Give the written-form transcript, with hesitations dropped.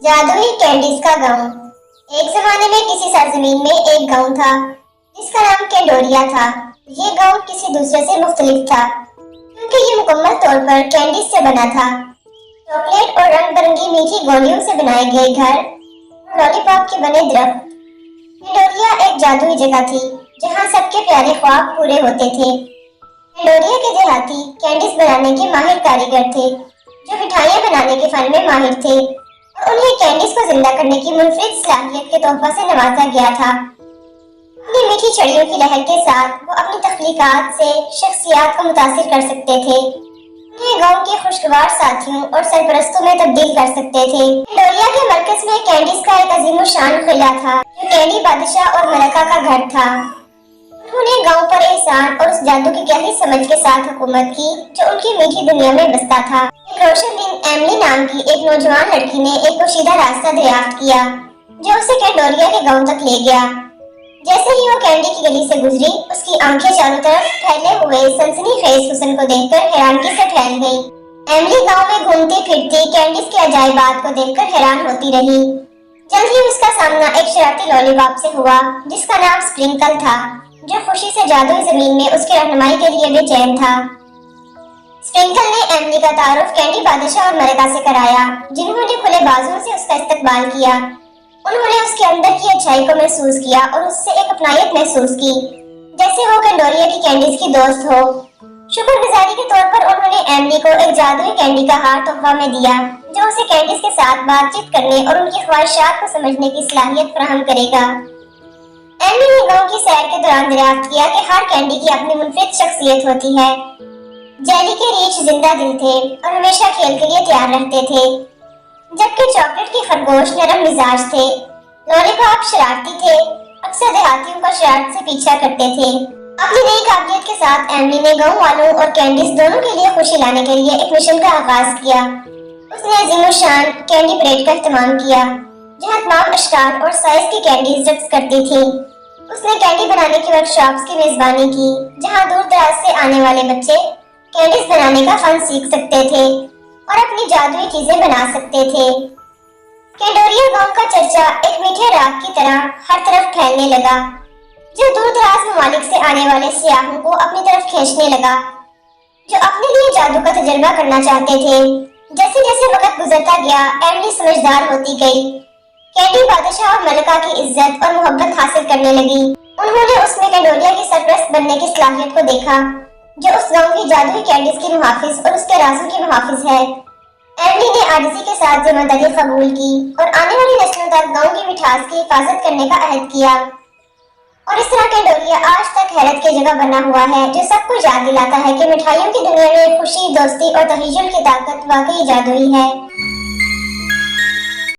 जादुई कैंडीज का गांव। एक जमाने में किसी सरजमीन में एक गांव था जिसका नाम कैंडोरिया था। ये गांव किसी दूसरे से मुख्तलिफ था क्योंकि ये मुकम्मल तौर पर कैंडीज से बना था। चॉकलेट और रंग बिरंगी मीठी गोलियों से बनाए गए घर और लॉलीपॉप के बने दरख्त। कैंडोरिया एक जादुई जगह थी जहाँ सबके प्यारे ख्वाब पूरे होते थे। कैंडोरिया के देहाती कैंडीज बनाने के माहिर कारीगर थे जो मिठाइयाँ बनाने के फन में माहिर थे और उन्हें कैंडीज को जिंदा करने की मुनफरिद सलाहियत के तोहफा से नवाजा गया था। अपनी मीठी छड़ियों की लहर के साथ वो अपनी तख्लीकात से शख्सियात को मुतासिर कर सकते थे, उन्हें गांव के खुशगवार साथियों और सरपरस्तों में तब्दील कर सकते थे। कैंडोरिया के मरकज में कैंडीज का एक अजीम शान किला था जो कैंडी बादशाह और मलका का घर था। उन्होंने गांव पर एहसान और उस जादू की गहरी समझ के साथ हुकूमत की जो उनकी मीठी दुनिया में बसता था। एक रोशन दिन एमिली नाम की एक नौजवान लड़की ने एक पोशीदा रास्ता दरियाफ्त किया जो उसे कैंडोरिया के गांव तक ले गया। जैसे ही वो कैंडी की गली से गुजरी, उसकी आंखें चारों तरफ फैले हुए सनसनीखेज हुस्न को देखकर हैरानगी से फैल गई। एमिली गांव में घूमती फिरती कैंडीज के अजायबात को देखकर हैरान होती रही। जल्द ही उसका सामना एक शरारती लॉलीपॉप से हुआ जिसका नाम स्प्रिंकल था, जो खुशी से जादुई जमीन में उसकी रहनुमाई के लिए बेचैन था। स्प्रिंकल ने एमिली का तारुफ कैंडी बादशाह और मलका से कराया, जिन्होंने खुले बाजुओं से उसका इस्तकबाल किया। उन्होंने उसके अंदर की अच्छाई को महसूस किया और उससे एक अपनायत महसूस की, जैसे वो कैंडोरिया की कैंडीज की दोस्त हो। शुक्रगुजारी के तौर पर उन्होंने एमिली को एक जादुई कैंडी का हार तोहफा में दिया, जो उसे कैंडीज के साथ बातचीत करने और उनकी ख्वाहिशात को समझने की सलाहियत फराहम करेगा। एमिली ने गांव की सैर के दौरान दरियाफ्त किया कि हर कैंडी की अपनी मुनफरिद शख्सियत होती है। जेली के रीछ जिंदा दिल थे और हमेशा खेल के लिए तैयार रहते थे, जबकि चॉकलेट के खरगोश नरम मिजाज थे। लॉलीपॉप शरारती थे, अक्सर देहातियों का शरारत से पीछा करते थे। अपनी नई काबिलियत के साथ एमिली ने गांव वालों और कैंडीज दोनों के लिए खुशी लाने के लिए एक मिशन का आगाज किया। उसने अजीम-ओ-शान कैंडी परेड का इख्तिताम किया, जहां तमाम अशकार और साइज की कैंडीज रक्स करती थी। उसने कैंडी बनाने की वर्कशॉप्स की मेजबानी की, जहां दूर दराज से आने वाले बच्चे कैंडीज बनाने का फन सीख सकते थे और अपनी जादुई चीजें बना सकते थे। कैंडोरिया गांव का चर्चा एक मीठे राग की तरह हर तरफ फैलने लगा, जो दूर दराज ममालिक से आने वाले सियाहों को अपनी तरफ खींचने लगा, जो अपने लिए जादू का तजुर्बा करना चाहते थे। जैसे जैसे वक्त गुजरता गया, एमिली समझदार होती गई। कैंडी बादशाह और मलका की इज्जत और मोहब्बत हासिल करने लगी। उन्होंने उसमें कैंडोरिया की सरपरस्त बनने की सलाहियत को देखा, जो उस गांव की जादुई कैंडीज की मुहाफिज और उसके राजों की मुहाफिज है। एमिली ने आजिज़ी के साथ जिम्मेदारी कबूल की और आने वाली नस्लों तक गांव की मिठास की हिफाजत करने का अहद किया। और इस तरह कैंडोरिया आज तक हैरत की जगह बना हुआ है, जो सबको याद दिलाता है कि मिठाइयों की दुनिया में खुशी, दोस्ती और तहज़्जुल की ताकत वाकई जादुई है।